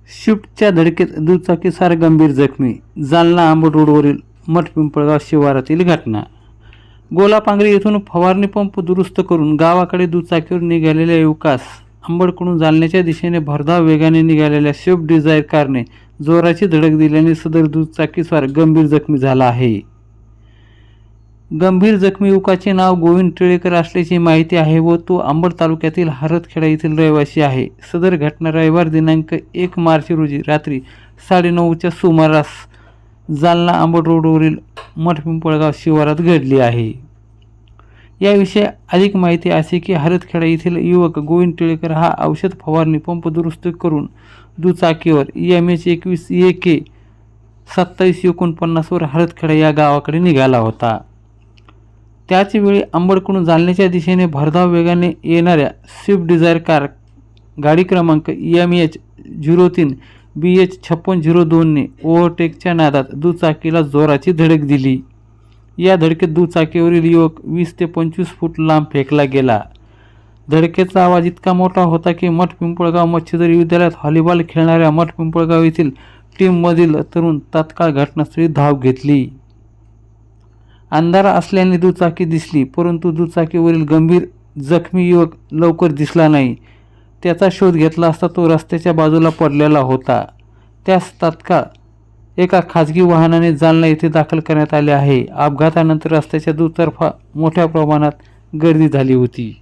शिफ्टच्या धडकेत दुचाकीस्वार गंभीर जखमी. जालना आंबड रोडवरील मठपिंपळगाव शिवारातील घटना. गोलापांगरी येथून फवारणी पंप दुरुस्त करून गावाकडे दुचाकीवर निघालेल्या युवकास अंबडकडून जालन्याच्या दिशेने भरधाव वेगाने निघालेल्या स्विफ्ट डिझायर कारने जोराची धडक दिल्याने सदर दुचाकीस्वार गंभीर जखमी झाला आहे. गंभीर जखमी युवकाचे नाव गोविंद टिळेकर असल्याची माहिती आहे व तो अंबड तालुक्यातील हरदखेडा येथील रहिवासी आहे. सदर घटना रविवार दिनांक 1 मार्च रोजी रात्री 9:30च्या सुमारास जालना आंबड रोडवरील मठपिंपळगाव शिवारात घडली आहे. याविषयी अधिक माहिती अशी की हरदखेडा येथील युवक गोविंद टिळेकर हा औषध फवारणी पंप दुरुस्त करून दुचाकीवर MH21 AK 2749 वर हरदखेडा या गावाकडे निघाला होता. त्याचवेळी अंबडकडून जालन्याच्या दिशेने भरधाव वेगाने येणाऱ्या स्विफ्ट डिझायर कार गाडी क्रमांक MH03 BH 5602 ने ओव्हरटेकच्या नादात दुचाकीला जोराची धडक दिली. या धडकेत दुचाकीवरील युवक 20 ते 25 फूट लांब फेकला गेला. धडकेचा आवाज इतका मोठा होता की मठपिंपळगाव मच्छिदरी विद्यालयात व्हॉलीबॉल खेळणाऱ्या मठपिंपळगाव येथील टीममधील तरुण तात्काळ घटनास्थळी धाव घेतली. अंधार असल्याने दुचाकी दिसली, परंतु दुचाकीवरील गंभीर जखमी युवक लवकर दिसला नाही. त्याचा शोध घेतला असता तो रस्त्याच्या बाजूला पडलेला होता. त्यास तात्काळ एका खाजगी वाहनाने जालना येथे दाखल करण्यात आले आहे. अपघातानंतर रस्त्याच्या दुतर्फा मोठ्या प्रमाणात गर्दी झाली होती.